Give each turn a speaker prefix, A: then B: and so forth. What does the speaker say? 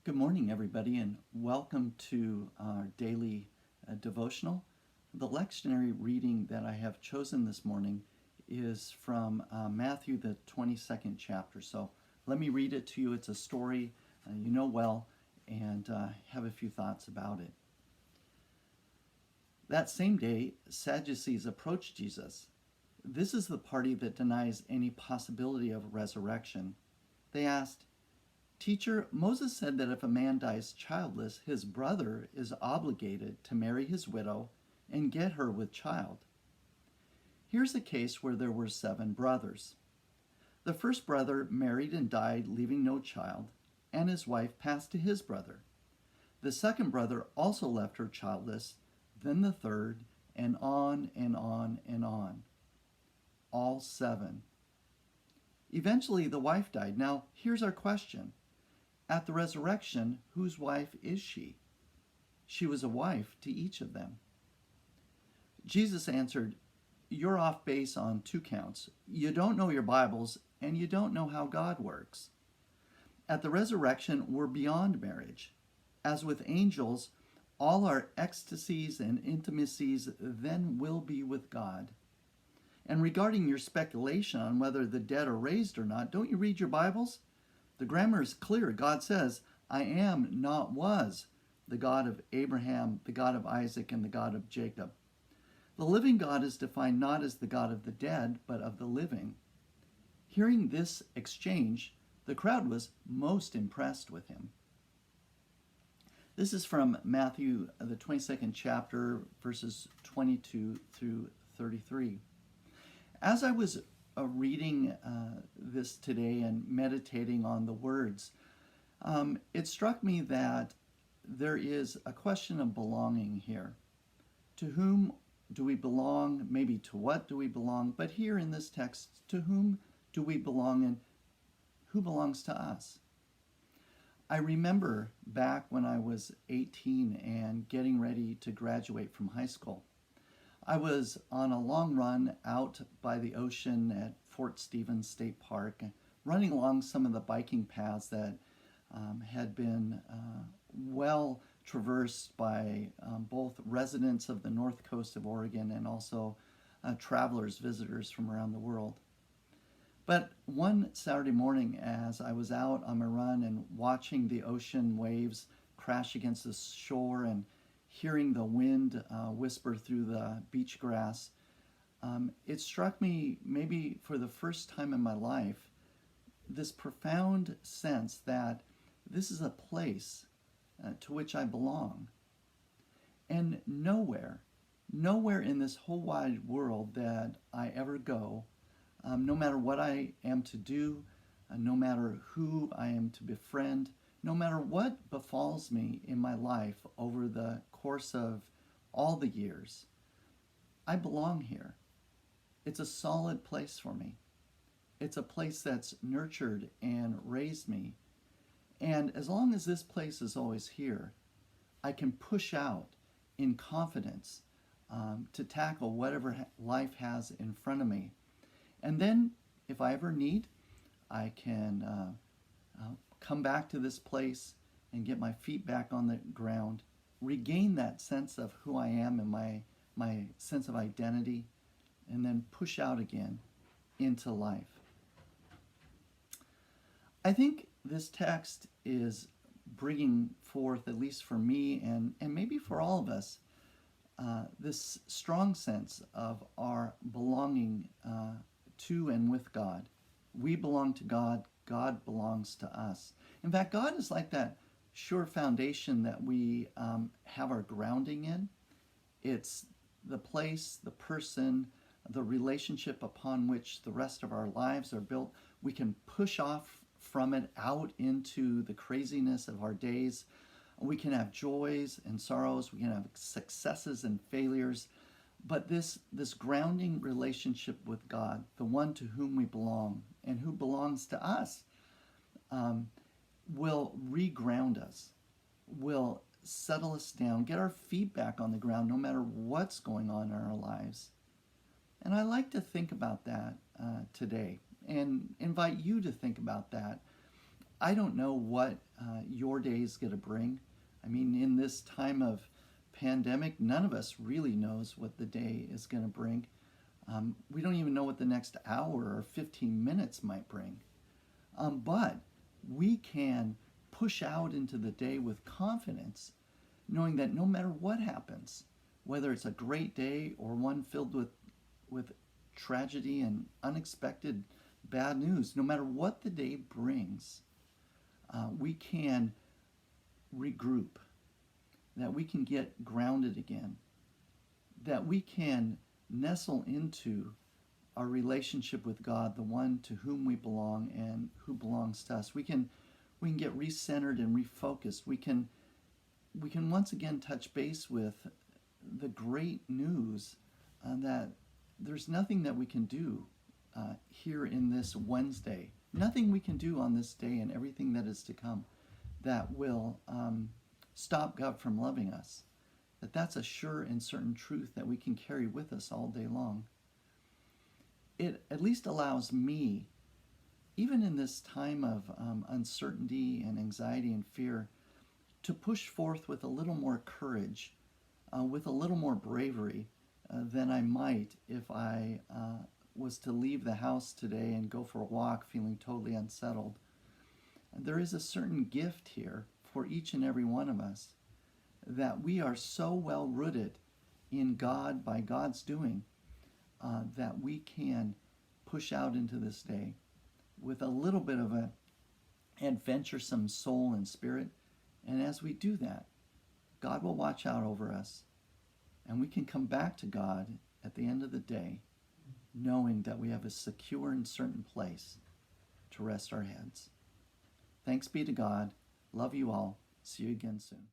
A: Good morning, everybody, and welcome to our daily devotional. The lectionary reading that I have chosen this morning is from Matthew, the 22nd chapter. So let me read it to you. It's a story you know well, and have a few thoughts about it. That same day, Sadducees approached Jesus. This is the party that denies any possibility of resurrection. They asked, "Teacher, Moses said that if a man dies childless, his brother is obligated to marry his widow and get her with child. Here's a case where there were 7 brothers. The first brother married and died, leaving no child, and his wife passed to his brother. The second brother also left her childless, then the third, and on and on and on. All 7. Eventually, the wife died. Now, here's our question. At the resurrection, whose wife is she? She was a wife to each of them." Jesus answered, "You're off base on 2 counts. You don't know your Bibles, and you don't know how God works. At the resurrection, we're beyond marriage. As with angels, all our ecstasies and intimacies then will be with God. And regarding your speculation on whether the dead are raised or not, don't you read your Bibles? The grammar is clear. God says, 'I am, not was, the God of Abraham, the God of Isaac, and the God of Jacob.' The living God is defined not as the God of the dead, but of the living." Hearing this exchange, the crowd was most impressed with him. This is from Matthew, the 22nd chapter, verses 22 through 33. As I was reading this today and meditating on the words, it struck me that there is a question of belonging here. To whom do we belong? Maybe to what do we belong? But here in this text, to whom do we belong and who belongs to us? I remember back when I was 18 and getting ready to graduate from high school. I was on a long run out by the ocean at Fort Stevens State Park, running along some of the biking paths that had been well traversed by both residents of the north coast of Oregon and also travelers, visitors from around the world. But one Saturday morning, as I was out on my run and watching the ocean waves crash against the shore and hearing the wind whisper through the beach grass, it struck me, maybe for the first time in my life, this profound sense that this is a place to which I belong. And nowhere in this whole wide world that I ever go, no matter what I am to do, no matter who I am to befriend, no matter what befalls me in my life over the course of all the years, I belong here. It's a solid place for me. It's a place that's nurtured and raised me. And as long as this place is always here, I can push out in confidence to tackle whatever life has in front of me. And then, if I ever need, I can come back to this place and get my feet back on the ground, regain that sense of who I am and my sense of identity, and then push out again into life. I think this text is bringing forth, at least for me and maybe for all of us, this strong sense of our belonging to and with God. We belong to God. God belongs to us. In fact, God is like that sure foundation that we have our grounding in. It's the place, the person, the relationship upon which the rest of our lives are built. We can push off from it out into the craziness of our days. We can have joys and sorrows. We can have successes and failures. But this grounding relationship with God, the one to whom we belong and who belongs to us, will reground us, will settle us down, get our feet back on the ground no matter what's going on in our lives. And I like to think about that today and invite you to think about that. I don't know what your day is going to bring. I mean, in this time of pandemic, none of us really knows what the day is going to bring. We don't even know what the next hour or 15 minutes might bring. But we can push out into the day with confidence, knowing that no matter what happens, whether it's a great day or one filled with tragedy and unexpected bad news, no matter what the day brings, we can regroup, that we can get grounded again, that we can nestle into our relationship with God, the one to whom we belong and who belongs to us. We can get recentered and refocused. We can once again touch base with the great news that there's nothing that we can do here in this Wednesday, nothing we can do on this day and everything that is to come that will stop God from loving us. That's a sure and certain truth that we can carry with us all day long. It at least allows me, even in this time of uncertainty and anxiety and fear, to push forth with a little more courage, with a little more bravery than I might if I was to leave the house today and go for a walk feeling totally unsettled. There is a certain gift here for each and every one of us, that we are so well rooted in God by God's doing that we can push out into this day with a little bit of an adventuresome soul and spirit. And as we do that, God will watch out over us, and we can come back to God at the end of the day knowing that we have a secure and certain place to rest our heads. Thanks be to God. Love you all. See you again soon.